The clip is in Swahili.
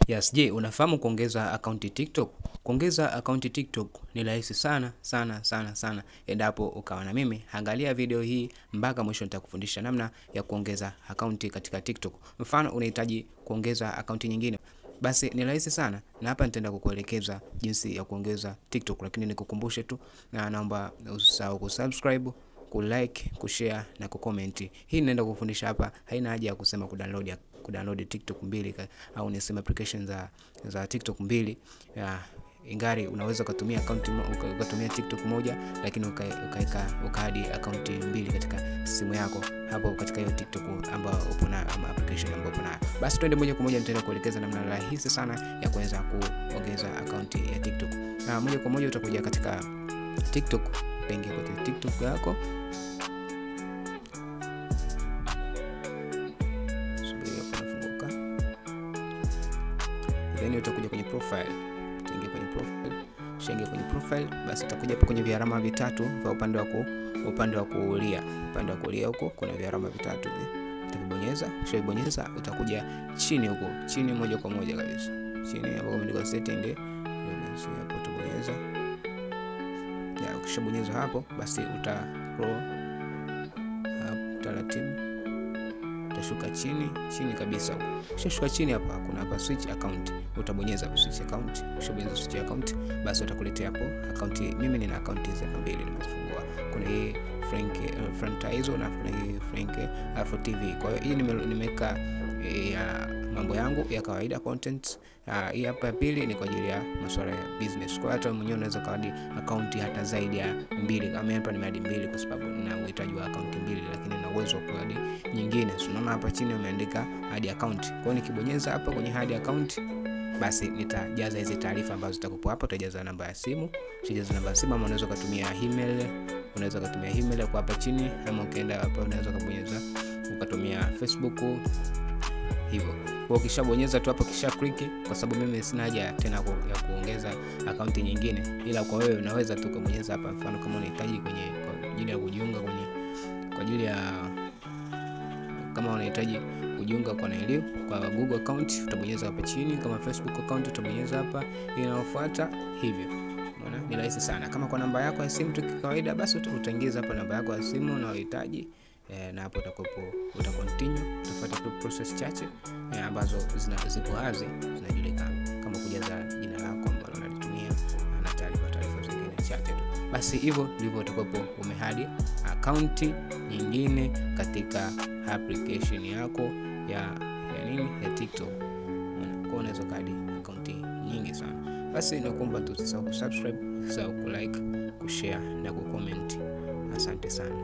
Yes, je, unafahamu kuongeza akaunti TikTok? Kuongeza akaunti TikTok ni rahisi sana sana sana sana. Endapo ukawa na mimi, angalia video hii mpaka mwisho. Nitakufundisha namna ya kuongeza akaunti katika TikTok. Mfano unahitaji kuongeza akaunti nyingine, basi ni rahisi sana, na hapa nitaenda kukuelekeza jinsi ya kuongeza TikTok. Lakini nikukumbushe tu, na naomba usisahau kusubscribe, kulike, kushare na kucomment. Hii ninaenda kufundisha hapa, haina haja ya kusema kudownload TikTok mbili au niseme application za TikTok mbili. Ingari unaweza kutumia account ukatumia TikTok moja, lakini ukahadi account mbili katika simu yako hapo katika hiyo TikTok ambayo upo na application ambayo upo na. Basi twende moja kwa moja, nitaenda kuelekeza namna rahisi sana ya kuweza kuongeza account ya TikTok. Na moja kwa moja utakuja katika TikTok, utaingia kwa TikTok yako. Then utakuja kwenye profile, utaingia kwenye profile. Shingia kwenye profile, basi utakuja hapo kwenye vialama vitatu vya upande wa kulia. Upande wa kulia huko kuna vialama vitatu hivi. Utabonyeza, kisha ubonyeza utakuja chini huko, chini moja kwa moja kabisa. Chini hapo umeandika setting, hapo utabonyeza. Ya ukishabonyeza hapo, basi utascroll hapo taratibu. Utashuka chini kabisa. Ukishuka chini hapa kuna hapa switch account. Utabonyeza switch account. Ukishabonyeza switch account, basi utakuletea hapo account. Mimi nina account hizi mbili nimezifungua. Kuna hii Frank na kuna hii Frank Afro TV. Kwa hiyo hii nimeweka mambo yangu ya kawaida, content. Hii hapa ya pili ni kwa ajili ya masuala ya business. Kwa hiyo hata mwenyewe unaweza kadi account hata zaidi ya mbili. Kama hapa ni hadi mbili kwa sababu nina uhitaji wa account mbili, lakini na uwezo wa kuadi nyingine. Unaona hapa chini umeandika hadi account. Kwa hiyo nikibonyeza hapa kwenye hadi account, basi nitajaza hizi taarifa ambazo zitakupo hapa. Utajaza namba ya simu, ukijaza namba ya simu, ama unaweza kutumia email, kwa hapa chini, ama ukienda hapa unaweza kubonyeza ukatumia Facebook hivyo. Kwa ukishabonyeza tu hapo, kisha click, kwa sababu mimi sina haja tena ya kuongeza akaunti nyingine, ila kwa wewe unaweza tu kubonyeza hapa. Mfano kama unahitaji kwa ajili ya kujiunga kama unahitaji kujiunga kwa Google account, utabonyeza hapa chini. Kama Facebook account utabonyeza hapa inayofuata hivyo. Unaona ni rahisi sana. Kama kwa namba yako ya simu tu kawaida, basi utaingiza hapa namba yako ya simu unayohitaji, na hapo utacontinue, utafuata tu process chache ambazo zipo wazi zinajulikana, kama kujaza jina lako ambalo unalitumia na taarifa zingine chache tu. Basi hivyo ndivyo utakopo umehadi account nyingine katika application yako ya TikTok. Kwa unaweza kadi account nyingi sana. Basi nakuomba tu usisahau kusubscribe, usisahau kulike, kushare na kucomment. Asante sana.